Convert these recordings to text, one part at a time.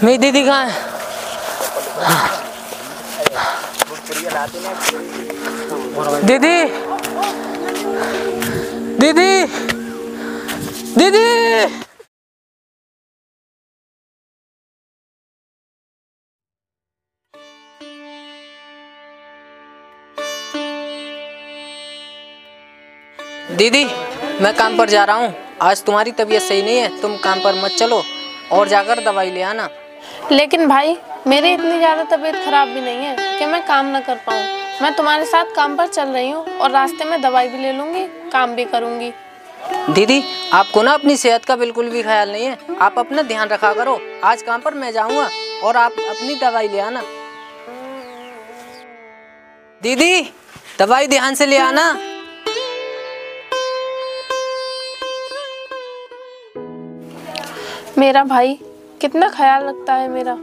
मेरी दीदी कहाँ है? दीदी दीदी दीदी। दीदी मैं काम पर जा रहा हूँ, आज तुम्हारी तबीयत सही नहीं है, तुम काम पर मत चलो और जाकर दवाई ले आना। लेकिन भाई मेरी इतनी ज़्यादा तबीयत खराब भी नहीं है कि मैं काम ना कर पाऊँ। मैं तुम्हारे साथ काम पर चल रही हूँ और रास्ते में दवाई भी ले लूँगी, काम भी करूँगी। दीदी आपको ना अपनी सेहत का बिल्कुल भी ख्याल नहीं है, आप अपना ध्यान रखा करो। आज काम पर मैं जाऊँगा और आप अपनी दवाई ले आना। दीदी दवाई ध्यान से ले आना। मेरा भाई कितना ख्याल रखता है मेरा।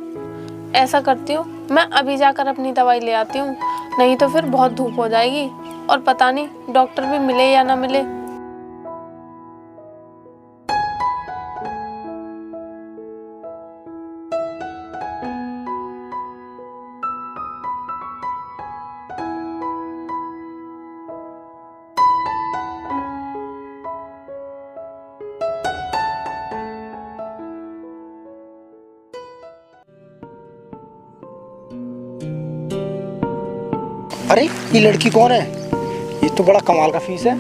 ऐसा करती हूँ मैं अभी जाकर अपनी दवाई ले आती हूँ, नहीं तो फिर बहुत धूप हो जाएगी और पता नहीं डॉक्टर भी मिले या ना मिले। अरे ये लड़की कौन है? ये तो बड़ा कमाल का फीस है,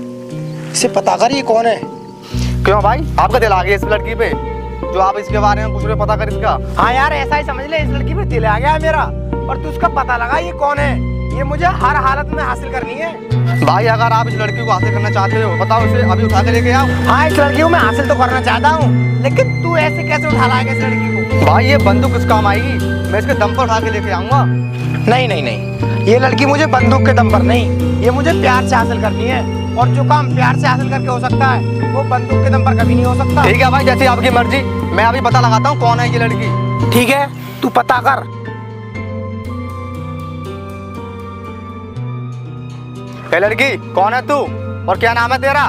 इसे पता कर ये कौन है। क्यों भाई आपका दिल आ गया इस लड़की पे जो आप इसके बारे में पूछ रहे हो? पता कर इसका। हाँ यार ऐसा ही समझ ले, इस लड़की पे दिल आ गया है मेरा, और तू उसका पता लगा ये कौन है। ये मुझे हर हालत में हासिल करनी है। भाई अगर आप इस लड़की को हासिल करना चाहते हो बताओ, इसे अभी उठा के लेके आओ। हाँ इस लड़की को मैं हासिल तो करना चाहता हूँ, लेकिन तू ऐसे कैसे उठा लाएगा इस लड़की को? भाई ये बंदूक किस काम आएगी, मैं इसके दम पर उठा के लेके आऊंगा। नहीं नहीं नहीं, ये लड़की मुझे बंदूक के दम पर नहीं, ये मुझे प्यार से हासिल करनी है, और जो काम प्यार से हासिल करके हो सकता है वो बंदूक के दम पर कभी नहीं हो सकता। ठीक है भाई जैसी आपकी मर्जी, मैं अभी पता लगाता हूँ कौन है ये लड़की। ठीक है तू पता कर। ये लड़की कौन है तू और क्या नाम है तेरा?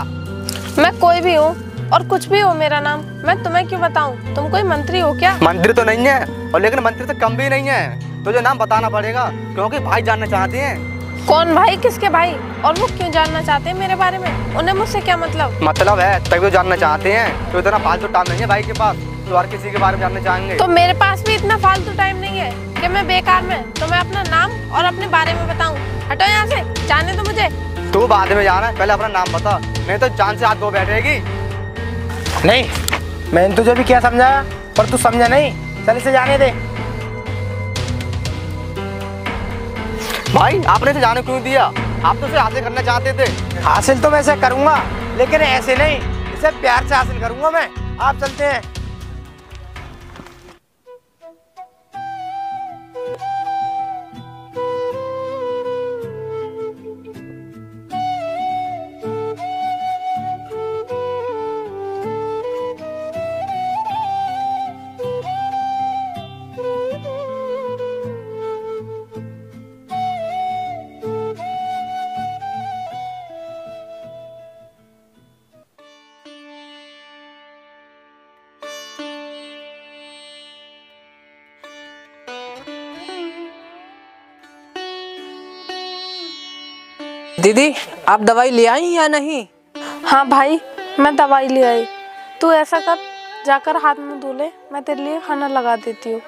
मैं कोई भी हूँ और कुछ भी हो मेरा नाम, मैं तुम्हें क्यों बताऊँ? तुम कोई मंत्री हो क्या? मंत्री तो नहीं है, और लेकिन मंत्री से कम भी नहीं है, तुझे नाम बताना पड़ेगा क्योंकि भाई जानना चाहते हैं। कौन भाई? किसके भाई? और वो क्यों जानना चाहते हैं मेरे बारे में? उन्हें मुझसे क्या मतलब? मतलब है तभी तो जानना चाहते हैं, तो इतना फालतू टाइम नहीं है भाई के पास तो हर किसी के बारे में जानना चाहेंगे। तो मेरे पास भी इतना फालतू टाइम नहीं है कि मैं बेकार में तुम्हें अपना नाम और अपने बारे में बताऊं। हटो यहाँ से, जाने दो मुझे। तू बाद में जाना, पहले अपना नाम बता, नहीं तो जान से हाथ धो बैठेगी। नहीं मैंने तुझे भी क्या समझाया, पर तू समझा नहीं। चल इसे जाने दे। भाई आपने इसे जाने क्यों दिया? आप तो इसे हासिल करना चाहते थे। हासिल तो मैं इसे करूंगा, लेकिन ऐसे नहीं, इसे प्यार से हासिल करूंगा मैं। आप चलते हैं। दीदी आप दवाई ले आई या नहीं? हाँ भाई मैं दवाई ले आई। तू ऐसा कर, जाकर हाथ मुंह धो ले, मैं तेरे लिए खाना लगा देती हूँ।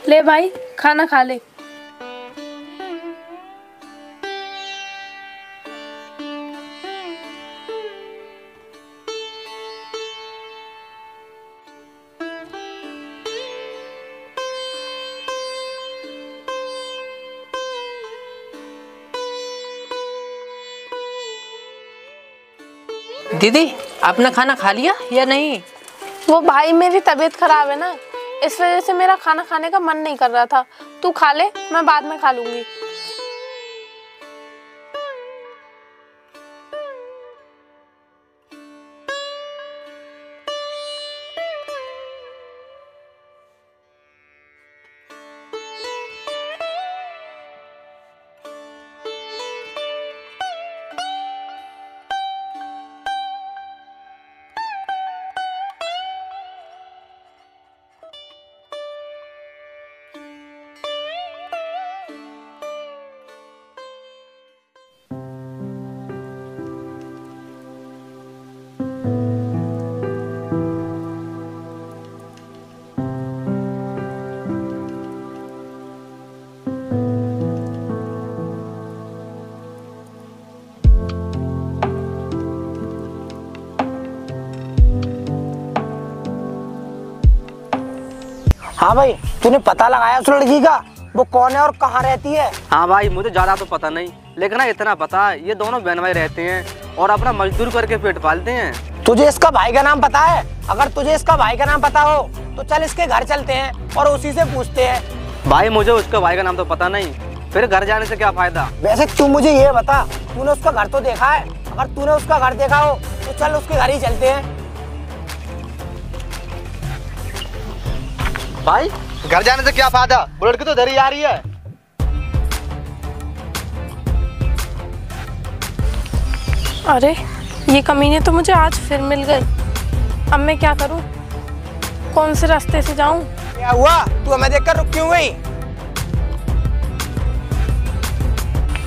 ले भाई खाना खा ले। दीदी आपने खाना खा लिया या नहीं? वो भाई मेरी तबीयत खराब है ना, इस वजह से मेरा खाना खाने का मन नहीं कर रहा था। तू खा ले, मैं बाद में खा लूंगी। हाँ भाई, तूने पता लगाया उस लड़की का? वो कौन है और कहाँ रहती है? हाँ भाई, मुझे ज़्यादा तो पता नहीं, लेकिन ना इतना पता है ये दोनों बहन भाई रहते हैं और अपना मजदूर करके पेट पालते हैं। तुझे इसका भाई का नाम पता है? अगर तुझे इसका भाई का नाम पता हो तो चल इसके घर चलते हैं और उसी से पूछते हैं। भाई मुझे उसका भाई का नाम तो पता नहीं, फिर घर जाने से क्या फायदा। वैसे तू मुझे ये बता, तूने उसका घर तो देखा है? अगर तूने उसका घर देखा हो तो चल उसके घर ही चलते हैं। भाई घर जाने से क्या फायदा, बुलेट की तो धरी आ रही है। अरे ये कमीने तो मुझे आज फिर मिल गए। अब मैं क्या करूं? कौन से रास्ते से जाऊं? क्या हुआ? तू हमें देखकर रुक क्यों गई?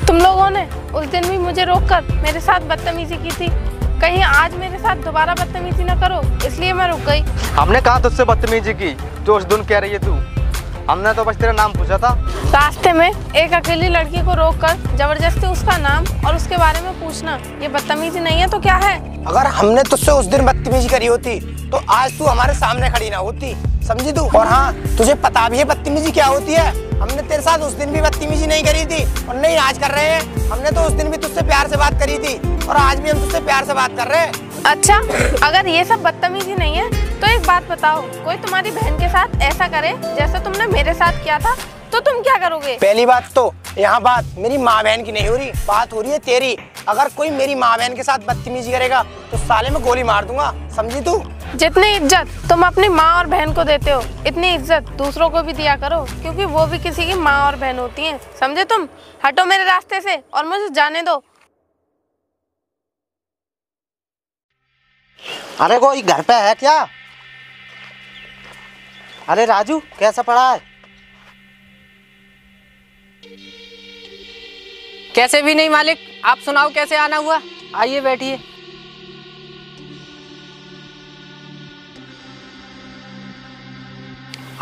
तुम लोगों ने उस दिन भी मुझे रोककर मेरे साथ बदतमीजी की थी, कहीं आज मेरे साथ दोबारा बदतमीजी न करो, इसलिए मैं रुक गई। हमने कहा तुझसे बदतमीजी की, जो उस दिन कह रही है तू? हमने तो बस तेरा नाम पूछा था। रास्ते में एक अकेली लड़की को रोककर जबरदस्ती उसका नाम और उसके बारे में पूछना, ये बदतमीजी नहीं है तो क्या है? अगर हमने तुझसे उस दिन बदतमीजी करी होती तो आज तू हमारे सामने खड़ी ना होती, समझी तू? और हाँ, तुझे पता भी है बदतमीजी क्या होती है। हमने तेरे साथ उस दिन भी बदतमीजी नहीं करी थी और नहीं आज कर रहे हैं। हमने तो उस दिन भी तुझसे प्यार से बात करी थी और आज भी हम तुझसे प्यार से बात कर रहे हैं। अच्छा, अगर ये सब बदतमीजी नहीं है तो एक बात बताओ, कोई तुम्हारी बहन के साथ ऐसा करे जैसा तुमने मेरे साथ किया था, तो तुम क्या करोगे? पहली बात तो यहाँ बात मेरी माँ बहन की नहीं हो रही, बात हो रही है तेरी। अगर कोई मेरी माँ बहन के साथ बदतमीजी करेगा तो साले में गोली मार दूंगा, समझी तू? जितनी इज्जत तुम अपनी माँ और बहन को देते हो, इतनी इज्जत दूसरों को भी दिया करो, क्योंकि वो भी किसी की माँ और बहन होती हैं, समझे तुम? हटो मेरे रास्ते से और मुझे जाने दो। अरे कोई घर पे है क्या? अरे राजू, कैसा पड़ा है? कैसे भी नहीं मालिक, आप सुनाओ कैसे आना हुआ? आइए बैठिए।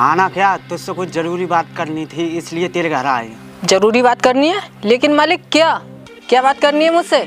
आना क्या, तुझसे कुछ जरूरी बात करनी थी, इसलिए तेरे घर आए। जरूरी बात करनी है? लेकिन मालिक क्या क्या बात करनी है मुझसे?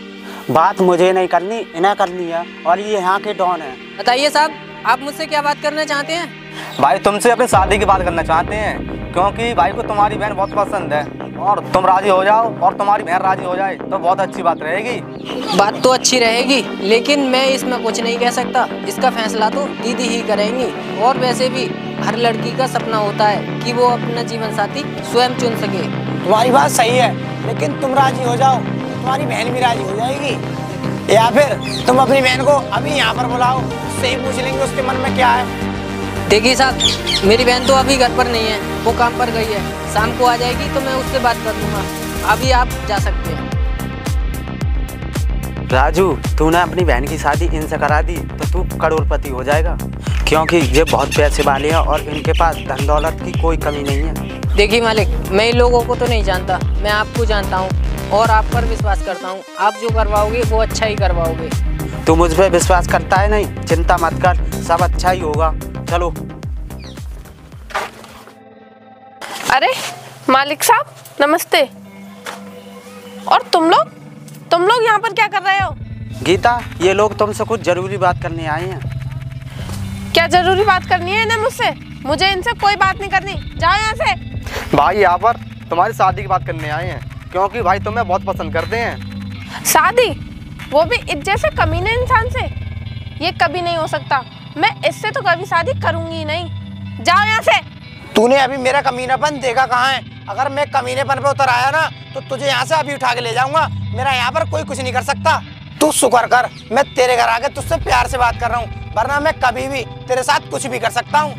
बात मुझे नहीं करनी, इन्हें करनी है, और ये यहाँ के डॉन है। बताइए साहब, आप मुझसे क्या बात करना चाहते हैं? भाई तुमसे अपनी शादी की बात करना चाहते हैं, क्योंकि भाई को तुम्हारी बहन बहुत पसंद है और तुम राजी हो जाओ और तुम्हारी बहन राजी हो जाए तो बहुत अच्छी बात रहेगी। बात तो अच्छी रहेगी, लेकिन मैं इसमें कुछ नहीं कह सकता। इसका फैसला तो दीदी ही करेंगी। और वैसे भी हर लड़की का सपना होता है कि वो अपना जीवन साथी स्वयं चुन सके। तुम्हारी बात सही है, लेकिन तुम राजी हो जाओ तुम्हारी बहन भी राजी हो जाएगी, या फिर तुम अपनी बहन को अभी यहाँ पर बुलाओ, उससे ही पूछ लेंगे उसके मन में क्या है। देखिए साहब, मेरी बहन तो अभी घर पर नहीं है, वो काम पर गई है। शाम को आ जाएगी तो मैं उससे बात कर लूँगा। अभी आप जा सकते हैं। राजू, तूने अपनी बहन की शादी इनसे करा दी तो तू करोड़पति हो जाएगा, क्योंकि ये बहुत पैसे वाले हैं और इनके पास धन दौलत की कोई कमी नहीं है। देखिए मालिक, मैं इन लोगों को तो नहीं जानता, मैं आपको जानता हूँ और आप पर विश्वास करता हूँ। आप जो करवाओगे वो अच्छा ही करवाओगे। तू मुझ पर विश्वास करता है? नहीं, चिंता मत कर, सब अच्छा ही होगा। चलो। अरे मालिक साहब, नमस्ते। और तुम लोग यहाँ पर क्या कर रहे हो? गीता, ये लोग तुमसे कुछ जरूरी बात करने आए हैं। क्या जरूरी बात करनी है इन्हें मुझसे? मुझे इनसे कोई बात नहीं करनी, जाओ यहाँ से। भाई यहाँ पर तुम्हारी शादी की बात करने आए हैं, क्योंकि भाई तुम्हें बहुत पसंद करते हैं। शादी? वो भी इस जैसे कमीने इंसान से। ये कभी नहीं हो सकता। मैं इससे तो कभी शादी करूंगी ही नहीं। जाओ यहाँ से। तूने अभी मेरा कमीनापन देखा कहाँ है? अगर मैं कमीनेपन पे उतर आया ना तो तुझे यहाँ से अभी उठा के ले जाऊंगा। मेरा यहाँ पर कोई कुछ नहीं कर सकता। तू शुक्र कर मैं तेरे घर आके तुझसे प्यार से बात कर रहा हूँ, वरना मैं कभी भी तेरे साथ कुछ भी कर सकता हूँ।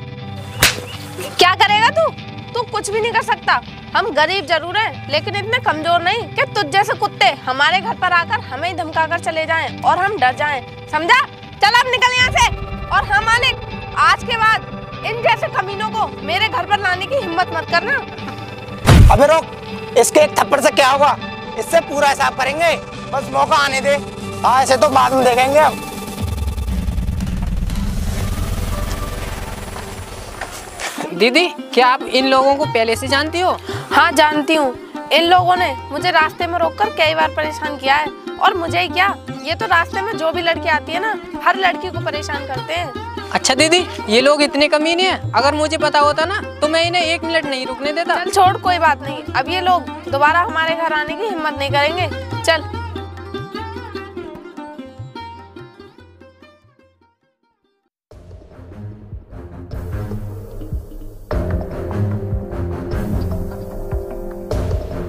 क्या करेगा तू? तू कुछ भी नहीं कर सकता। हम गरीब जरूर हैं, लेकिन इतने कमजोर नहीं कि तुझ जैसे कुत्ते हमारे घर पर आकर हमें ही धमकाकर चले जाएं और हम डर जाएं। समझा? चल अब निकल यहाँ से। और हाँ मानिक, आज के बाद इन जैसे कमीनों को मेरे घर पर लाने की हिम्मत मत करना। अबे रुक, इसके एक थप्पड़ से क्या होगा? इससे पूरा हिसाब करेंगे, बस मौका आने दे। हाँ, ऐसे तो बाद में देखेंगे अब। दीदी, क्या आप इन लोगों को पहले से जानती हो? हाँ जानती हूँ। इन लोगों ने मुझे रास्ते में रोककर कई बार परेशान किया है। और मुझे ही क्या, ये तो रास्ते में जो भी लड़की आती है ना, हर लड़की को परेशान करते हैं। अच्छा दीदी, ये लोग इतने कमीने हैं। अगर मुझे पता होता ना तो मैं इन्हें 1 मिनट नहीं रुकने देता। चल छोड़, कोई बात नहीं। अब ये लोग दोबारा हमारे घर आने की हिम्मत नहीं करेंगे। चल।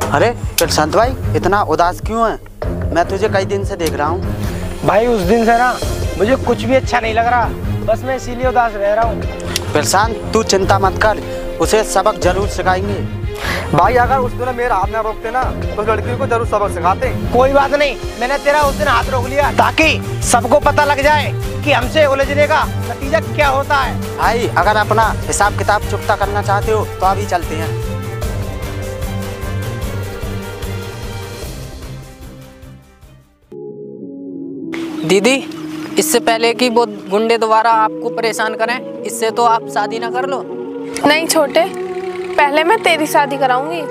अरे प्रशांत भाई, इतना उदास क्यों है? मैं तुझे कई दिन से देख रहा हूँ। भाई उस दिन से ना मुझे कुछ भी अच्छा नहीं लग रहा, बस मैं इसीलिए उदास रह रहा हूँ। प्रशांत, तू चिंता मत कर, उसे सबक जरूर सिखाएंगे। भाई अगर उस दिन मेरा हाथ ना रोकते ना तो लड़की को जरूर सबक सिखाते। कोई बात नहीं, मैंने तेरा उस दिन हाथ रोक लिया ताकि सबको पता लग जाए कि हमसे उलझने का नतीजा क्या होता है। भाई अगर अपना हिसाब किताब चुकता करना चाहते हो तो अभी चलते हैं। दीदी, इससे पहले कि वो गुंडे दोबारा आपको परेशान करें, इससे तो आप शादी ना कर लो। नहीं छोटे, पहले मैं तेरी शादी कराऊंगी,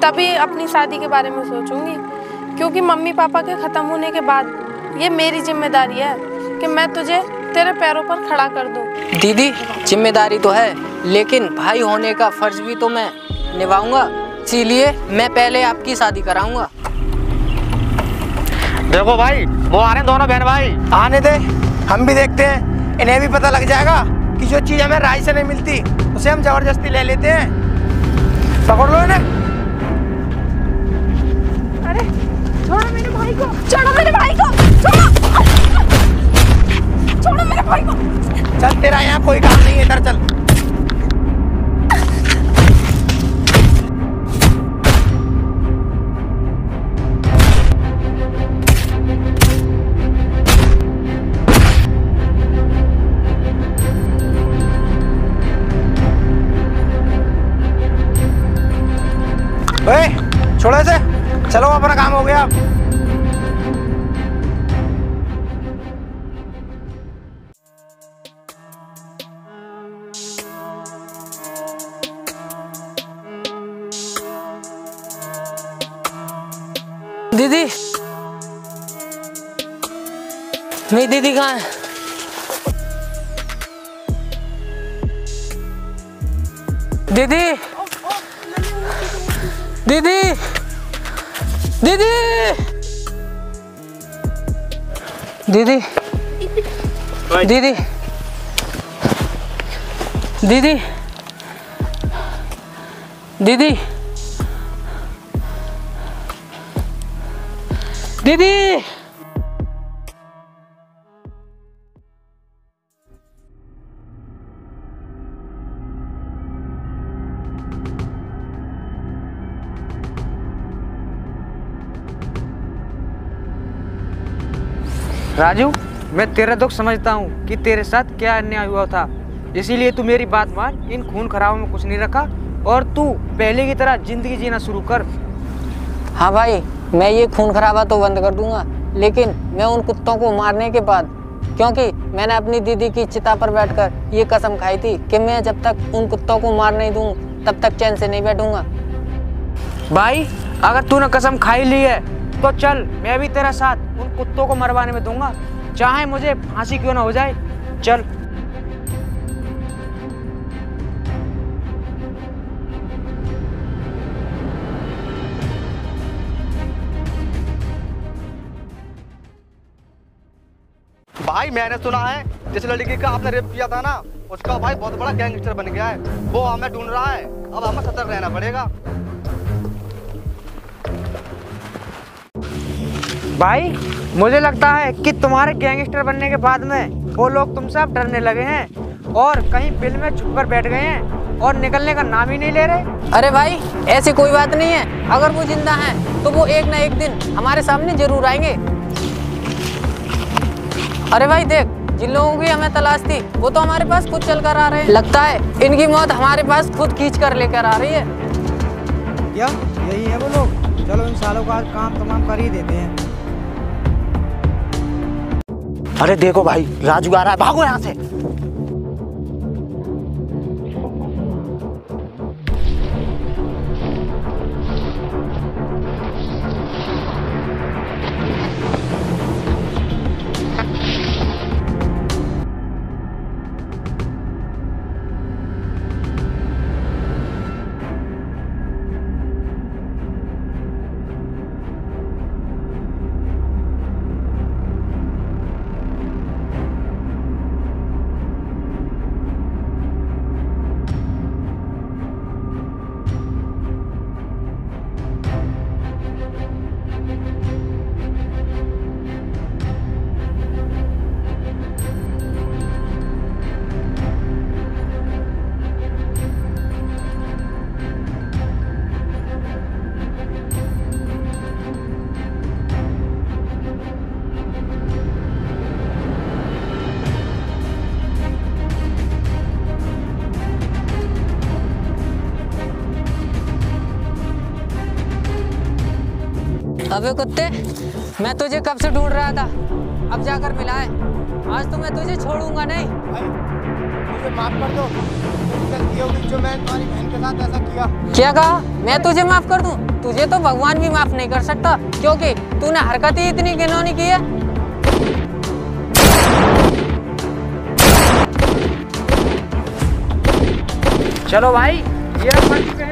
तभी अपनी शादी के बारे में सोचूंगी। क्योंकि मम्मी पापा के खत्म होने के बाद ये मेरी जिम्मेदारी है कि मैं तुझे तेरे पैरों पर खड़ा कर दूं। दीदी, जिम्मेदारी तो है, लेकिन भाई होने का फर्ज भी तो मैं निभाऊंगा। इसीलिए मैं पहले आपकी शादी कराऊंगा। देखो भाई, वो आ रहे हैं दोनों बहन भाई। आने दे, हम भी देखते हैं। इन्हें भी पता लग जाएगा कि जो चीज हमें राय से नहीं मिलती उसे हम जबरदस्ती ले लेते हैं। पकड़ लो इन्हें। अरे छोड़ो मेरे भाई को, छोड़ो मेरे भाई को, छोड़ो, छोड़ो मेरे भाई को। चल, तेरा यहाँ कोई काम नहीं है, इधर चल। छोड़ो इसे, चलो अपना काम हो गया। दीदी, मेरी दीदी कहाँ है? दीदी, दीदी, दीदी, दीदी, दीदी, दीदी, दीदी, दीदी। राजू, मैं तेरा दुख समझता हूँ कि तेरे साथ क्या अन्याय हुआ था, इसीलिए तू मेरी बात मान। इन खून खराबों में कुछ नहीं रखा और तू पहले की तरह जिंदगी जीना शुरू कर। हाँ भाई, मैं ये खून खराबा तो बंद कर दूंगा, लेकिन मैं उन कुत्तों को मारने के बाद, क्योंकि मैंने अपनी दीदी की चिता पर बैठकर ये कसम खाई थी कि मैं जब तक उन कुत्तों को मार नहीं दूँ तब तक चैन से नहीं बैठूंगा। भाई अगर तूने कसम खाई ली है तो चल, मैं भी तेरा साथ उन कुत्तों को मरवाने में दूंगा, चाहे मुझे फांसी क्यों ना हो जाए। चल। भाई मैंने सुना है जिस लड़की का आपने रेप किया था ना, उसका भाई बहुत बड़ा गैंगस्टर बन गया है। वो हमें ढूंढ रहा है, अब हमें सतर्क रहना पड़ेगा। भाई मुझे लगता है कि तुम्हारे गैंगस्टर बनने के बाद में वो लोग तुमसे अब डरने लगे हैं और कहीं बिल में छुप कर बैठ गए हैं और निकलने का नाम ही नहीं ले रहे। अरे भाई ऐसी कोई बात नहीं है, अगर वो जिंदा हैं तो वो एक ना एक दिन हमारे सामने जरूर आएंगे। अरे भाई देख, जिन लोगों की हमें तलाश थी वो तो हमारे पास खुद चल कर आ रहे हैं। लगता है इनकी मौत हमारे पास खुद खींच कर लेकर आ रही है। क्या यही है वो लोग? चलो इन सालों का काम तमाम कर ही देते हैं। अरे देखो भाई, राजू आ रहा है, भागो यहाँ से। अबे कुत्ते, मैं तुझे कब से ढूंढ रहा था, अब जाकर मिला है। आज तो मैं तुझे छोड़ूंगा नहीं। भाई मुझे माफ कर दो, मेरी गलती होगी जो मैं तुम्हारी बहन के साथ ऐसा किया। क्या कहा? मैं तुझे माफ कर दूं? तुझे तो भगवान भी माफ नहीं कर सकता, क्योंकि तूने हरकत ही इतनी घिनौनी की है। चलो भाई, ये हमारी बहन